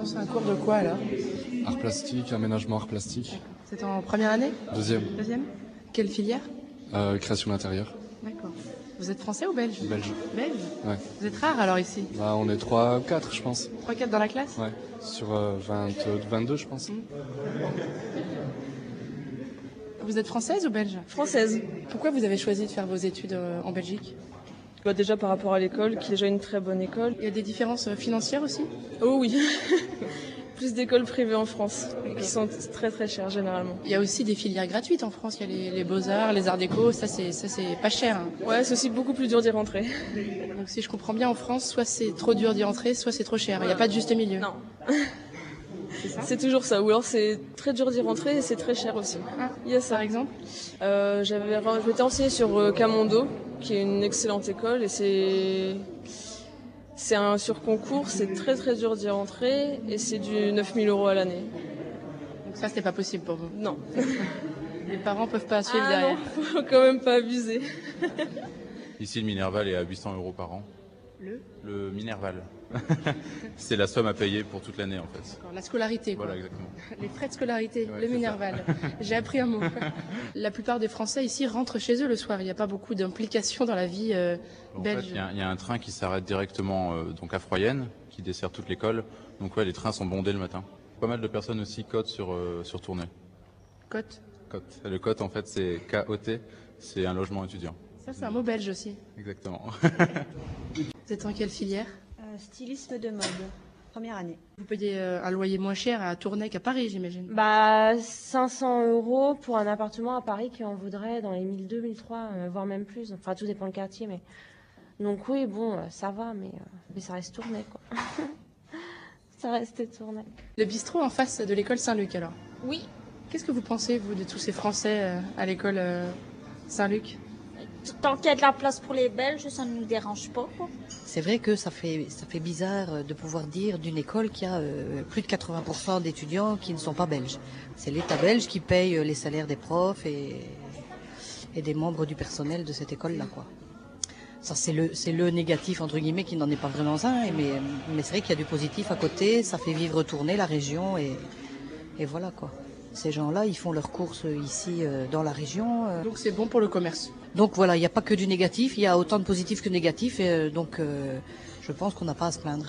C'est un cours de quoi alors? Art plastique, aménagement art plastique. C'est en première année? Deuxième. Deuxième? Quelle filière? Création d'intérieur. D'accord. Vous êtes français ou belge? Belge. Belge? Ouais. Vous êtes rare alors ici? Bah, on est 3 ou 4, je pense. 3-4 dans la classe? Ouais. Sur 22, je pense. Vous êtes française ou belge? Française. Pourquoi vous avez choisi de faire vos études en Belgique? Bah déjà par rapport à l'école, qui est déjà une très bonne école. Il y a des différences financières aussi? Oh oui. Plus d'écoles privées en France, qui sont très très chères généralement. Il y a aussi des filières gratuites en France. Il y a les beaux-arts, les arts déco, ça c'est pas cher. Hein. Ouais, c'est aussi beaucoup plus dur d'y rentrer. Donc si je comprends bien, en France, soit c'est trop dur d'y rentrer, soit c'est trop cher. Il n'y a pas de juste milieu. Non. C'est toujours ça. Ou alors c'est très dur d'y rentrer et c'est très cher aussi. Ah, il y a ça. par exemple je m'étais renseignée sur Camondo, qui est une excellente école, et c'est un sur-concours, c'est très très dur d'y rentrer, et c'est du 9 000 € à l'année. Donc ça, c'était pas possible pour vous? Non. Les parents peuvent pas suivre derrière. Non, faut quand même pas abuser. Ici, le Minerval est à 800 € par an. Le Minerval. C'est la somme à payer pour toute l'année, en fait. La scolarité, quoi. Voilà, exactement. Les frais de scolarité, Ouais, le c'est Minerval. J'ai appris un mot. La plupart des Français ici rentrent chez eux le soir. Il n'y a pas beaucoup d'implication dans la vie belge. En fait, il y a un train qui s'arrête directement donc à Froyenne, qui dessert toute l'école. Donc ouais, les trains sont bondés le matin. Pas mal de personnes aussi cotent sur Tournai. Côte. Cote. Le cote, en fait, c'est K-O-T. C'est un logement étudiant. Ça, c'est un mot belge aussi. Exactement. Vous êtes en quelle filière? Stylisme de mode, première année. Vous payez un loyer moins cher à Tournai qu'à Paris, j'imagine. Bah, 500 € pour un appartement à Paris qui en vaudrait dans les 1200, 1300, voire même plus. Enfin, tout dépend du quartier, mais. Donc, oui, bon, ça va, mais ça reste Tournai, quoi. Ça reste Tournai. Le bistrot en face de l'école Saint-Luc, alors? Oui. Qu'est-ce que vous pensez, vous, de tous ces Français à l'école Saint-Luc? Tant qu'il y a de la place pour les Belges, ça ne nous dérange pas, quoi. C'est vrai que ça fait bizarre de pouvoir dire d'une école qui a plus de 80% d'étudiants qui ne sont pas belges. C'est l'État belge qui paye les salaires des profs et des membres du personnel de cette école-là, quoi. Ça, c'est le négatif, entre guillemets, qui n'en est pas vraiment un, mais c'est vrai qu'il y a du positif à côté, ça fait vivre tourner la région et voilà, quoi. Ces gens-là, ils font leurs courses ici dans la région. Donc c'est bon pour le commerce. Donc voilà, il n'y a pas que du négatif, il y a autant de positifs que de négatifs, et donc je pense qu'on n'a pas à se plaindre.